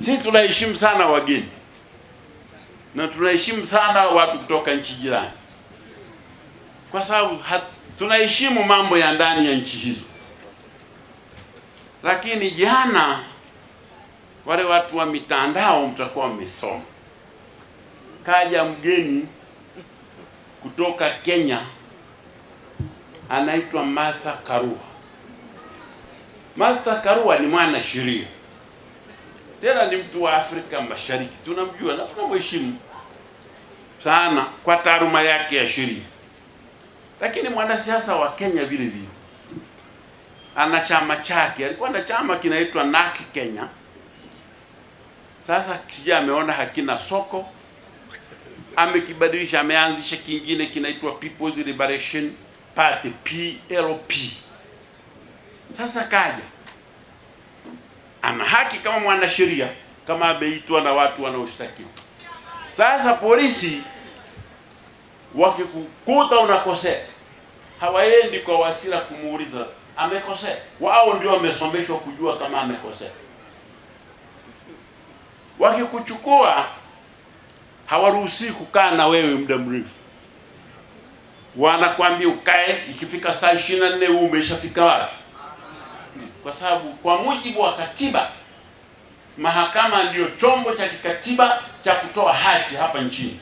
Sisi tunaheshimu sana wageni na tunaheshimu sana watu kutoka nchi jirani, kwa sababu tunaheshimu mambo ya ndani ya nchi hizo. Lakini jana, wale watu wa mitandao mtakuwa mmesoma, kaja mgeni kutoka Kenya anaitwa Martha Karua. Martha Karua ni mwana sheria, tena ni mtu wa Afrika Mashariki, tunamjua na tunamheshimu sana kwa taaluma yake ya sheria. Lakini mwanasiasa wa Kenya vile vile ana chama chake, alikuwa na chama kinaitwa NARC Kenya. Sasa kija ameona hakina soko, amekibadilisha, ameanzisha kingine kinaitwa People's Liberation Party, PLP. Sasa kaja, ana haki kama mwanasheria, kama ameitwa na watu wanaoshtakiwa. Sasa polisi wakikukuta unakosea, hawaendi kwa Wasira kumuuliza amekosea. Wao ndio wamesomeshwa kujua kama amekosea. Wakikuchukua hawaruhusi kukaa na wewe muda mrefu, wanakuambia ukae, ikifika saa 24 umeshafika wapi? Kwa sababu kwa mujibu wa katiba, mahakama ndio chombo cha kikatiba cha kutoa haki hapa nchini.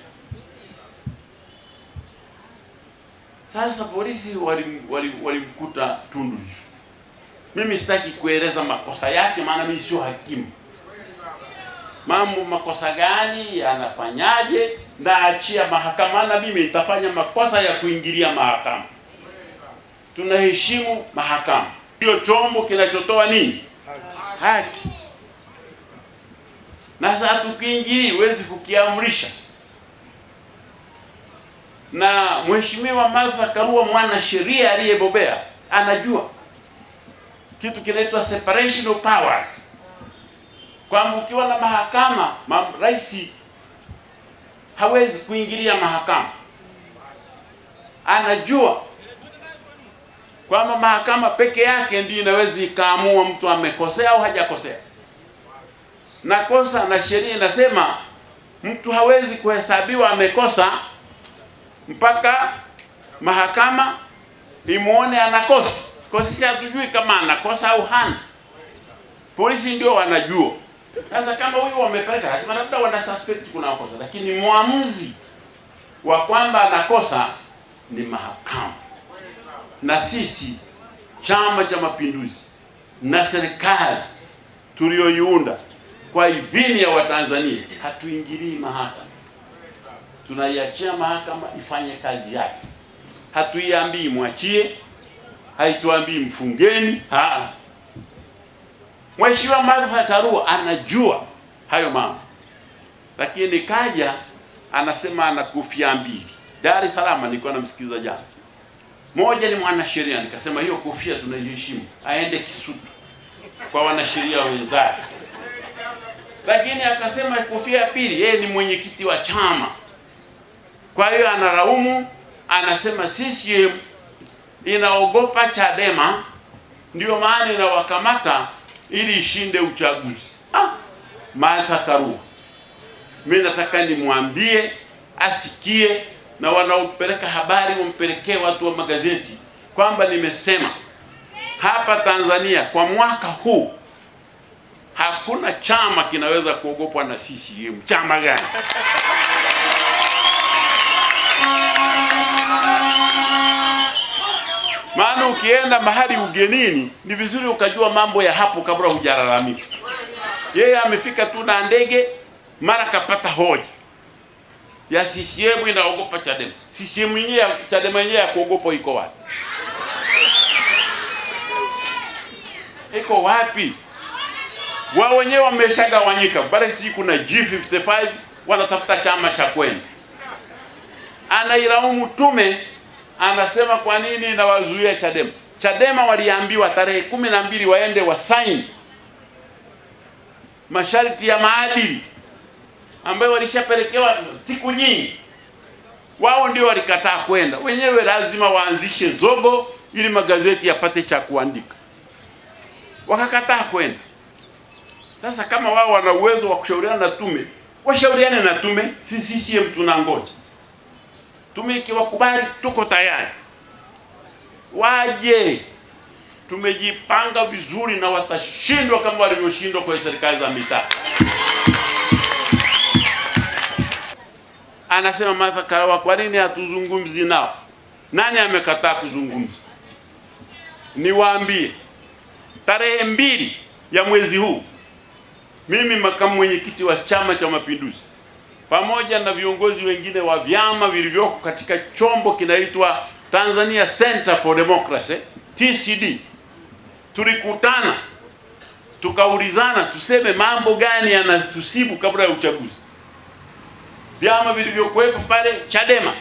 Sasa polisi walimkuta Tundu. Mimi sitaki kueleza makosa yake, maana mimi sio hakimu. Mambo makosa gani yanafanyaje, naachia mahakama, na mimi nitafanya makosa ya kuingilia mahakama. Tunaheshimu mahakama, ndio chombo kinachotoa nini? Haki. Na sasa tukiingia huwezi kukiamrisha. Na Mheshimiwa Martha Karua, mwana sheria aliyebobea, anajua kitu kinaitwa separation of powers, kwamba ukiwa na mahakama, rais hawezi kuingilia mahakama. Anajua kwamba mahakama peke yake ndiyo inaweza ikaamua mtu amekosea au hajakosea. Na kosa na sheria inasema mtu hawezi kuhesabiwa amekosa mpaka mahakama imuone anakosa. Kwa sisi hatujui kama anakosa au hana. Polisi ndio wanajua. Sasa kama huyu wamepeleka, lazima labda wana suspect kuna kosa, lakini muamuzi wa kwamba anakosa ni mahakama. Na sisi Chama cha Mapinduzi na serikali tulioiunda kwa idhini ya Watanzania hatuingilii mahakama. Tunaiachia mahakama ifanye kazi yake. Hatuiambii mwachie, haituambii mfungeni. Mheshimiwa Martha Karua anajua hayo mambo, lakini kaja anasema ana kofia mbili. Dar es Salaam nilikuwa namsikiliza jana. Moja ni mwanasheria, nikasema hiyo kofia tunaiheshimu, aende Kisutu kwa wanasheria wenzake. Lakini akasema kofia ya pili, yeye ni mwenyekiti wa chama. Kwa hiyo analaumu, anasema CCM inaogopa Chadema, ndio maana inawakamata ili ishinde uchaguzi. Martha Karua, mimi nataka nimwambie asikie, na wanaopeleka habari wampelekee watu wa magazeti kwamba nimesema hapa Tanzania kwa mwaka huu hakuna chama kinaweza kuogopwa na CCM. Chama gani? Maana ukienda mahali ugenini ni vizuri ukajua mambo ya hapo kabla hujalalamika. Yeye amefika tu na ndege, mara kapata hoja ya CCM inaogopa Chadema. CCM yenyewe, Chadema yenyewe ya kuogopa iko wapi? Iko wapi? Wao wenyewe wameshagawanyika. Bado si kuna G55 wanatafuta chama cha kwenda. Anailaumu tume, anasema kwa nini inawazuia Chadema. Chadema waliambiwa tarehe 12 waende wasaini masharti ya maadili ambayo walishapelekewa siku nyingi. Wao ndio walikataa kwenda. Wenyewe lazima waanzishe zogo ili magazeti yapate cha kuandika. Wakakataa kwenda. Sasa kama wao wana uwezo wa kushauriana na tume, washauriane na tume. Sisi CCM tunangoja tume, ikiwakubali tuko tayari waje. Tumejipanga vizuri na watashindwa kama walivyoshindwa kwa serikali za mitaa. Anasema Martha Karua, kwa nini hatuzungumzi nao? Nani amekataa kuzungumza? Niwaambie, tarehe 2 ya mwezi huu, mimi makamu mwenyekiti wa Chama cha Mapinduzi pamoja na viongozi wengine wa vyama vilivyoko katika chombo kinaitwa Tanzania Center for Democracy TCD, tulikutana tukaulizana tuseme mambo gani yanatusibu kabla ya uchaguzi. Vyama vilivyokuwepo pale, Chadema,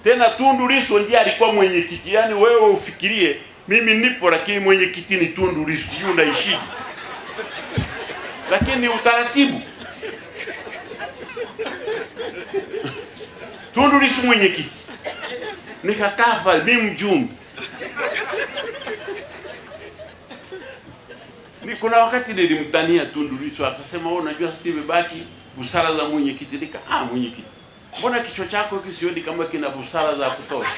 tena Tundu Lissu ndiye alikuwa mwenyekiti. Yaani wewe ufikirie mimi nipo, lakini mwenyekiti ni Tundu Lissu, sijui unaishi. Lakini ni utaratibu. Tundu Lissu mwenyekiti, nikakaa pale mimi mjumbe. Kuna wakati nilimtania Tundu Lissu, akasema wewe unajua sisi imebaki busara za mwenyekiti. Mwenyekiti, mbona kichwa chako hiki sioni kama kina busara za kutosha?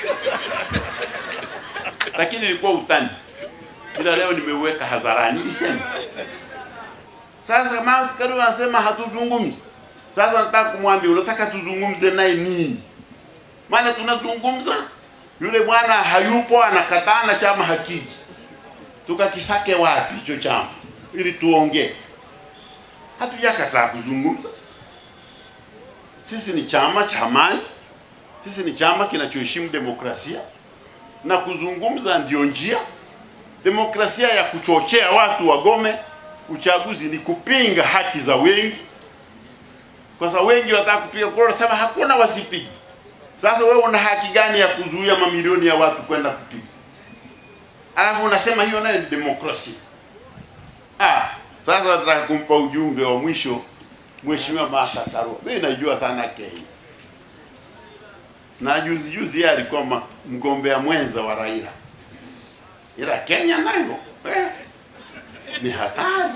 Lakini ilikuwa utani, ila leo nimeweka hadharani niseme. Sasa Martha Karua anasema hatuzungumzi. Sasa nataka kumwambia, unataka tuzungumze naye nini? Maana tunazungumza, yule bwana hayupo, anakataa na chama hakiji. Tukakisake wapi hicho chama ili tuongee? Hatujakataa kuzungumza. Sisi ni chama cha amani, sisi ni chama kinachoheshimu demokrasia, na kuzungumza ndio njia. Demokrasia ya kuchochea watu wagome uchaguzi ni kupinga haki za wengi, kwa sababu wengi wataka kupiga kura, sema hakuna wasipige. Sasa wewe una haki gani ya kuzuia mamilioni ya watu kwenda kupiga? Alafu unasema hiyo nayo ni demokrasia. Sasa nataka kumpa ujumbe wa mwisho Mheshimiwa Martha Karua. Mimi najua sana Kenya, na juzi yeye alikuwa mgombea mwenza wa Raila, ila Kenya nayo ni hatari.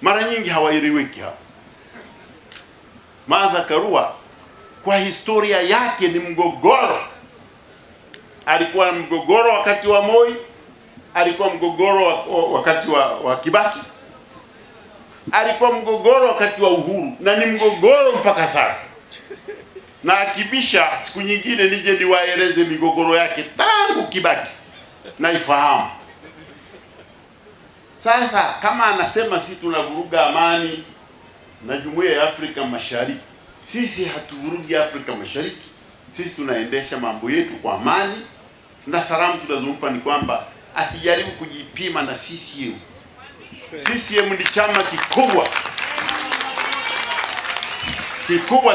Mara nyingi hawaeleweki hapa. Martha Karua kwa historia yake ni mgogoro. Alikuwa mgogoro wakati wa Moi, alikuwa mgogoro wakati wa Kibaki, alikuwa mgogoro wakati wa Uhuru, na ni mgogoro mpaka sasa. Na akibisha siku nyingine nije niwaeleze migogoro yake tangu Kibaki na ifahamu. Sasa kama anasema sisi tunavuruga amani na Jumuiya ya Afrika Mashariki, sisi hatuvurugi Afrika Mashariki. Sisi tunaendesha mambo yetu kwa amani, na salamu tunazompa ni kwamba asijaribu kujipima na CCM. CCM ni chama kikubwa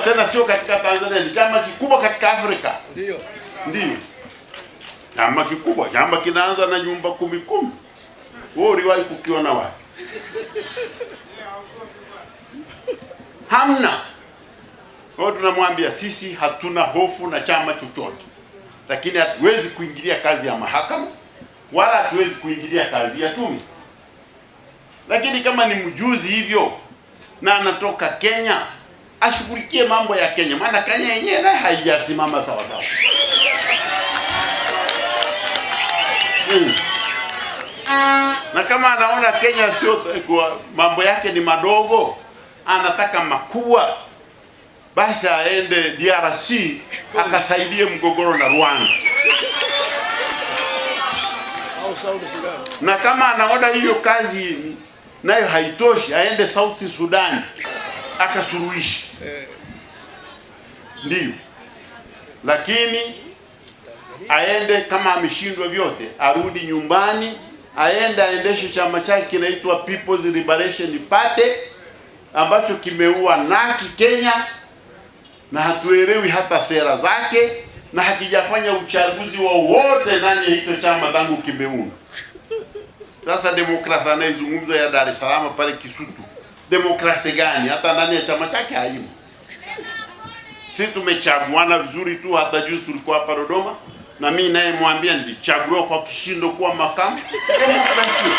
tena, sio katika Tanzania, ni chama kikubwa katika Afrika. Ndio chama kikubwa, chama kinaanza na nyumba 10. Wewe uliwahi kukiona wapi? Hamna. Kwa tunamwambia sisi hatuna hofu na chama chochote, lakini hatuwezi kuingilia kazi ya mahakama wala hatuwezi kuingilia kazi ya tume. Lakini kama ni mjuzi hivyo na anatoka Kenya, ashughulikie mambo ya Kenya, maana Kenya yenyewe naye haijasimama sawa sawa. Na kama anaona Kenya sio kwa mambo yake ni madogo, anataka makubwa, basi aende DRC akasaidie mgogoro na Rwanda. Na kama anaona hiyo kazi nayo haitoshi, aende South Sudan akasuluhisha. Ndio. Lakini aende, kama ameshindwa vyote, arudi nyumbani, aende aendeshe chama chake kinaitwa People's Liberation Party ambacho kimeua naki Kenya, na hatuelewi hata sera zake, na hakijafanya uchaguzi wowote ndani ya hicho chama tangu kimeundwa. Sasa demokrasia anayezungumza ya Dar es Salaam pale Kisutu, demokrasia gani? Hata ndani ya chama chake haimo. Sisi tumechaguana vizuri tu. Hata juzi tulikuwa hapa Dodoma, na mimi naye mwambia nilichaguliwa kwa kishindo kuwa makamu. Demokrasia.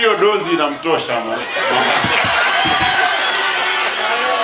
hiyo dozi inamtosha mama.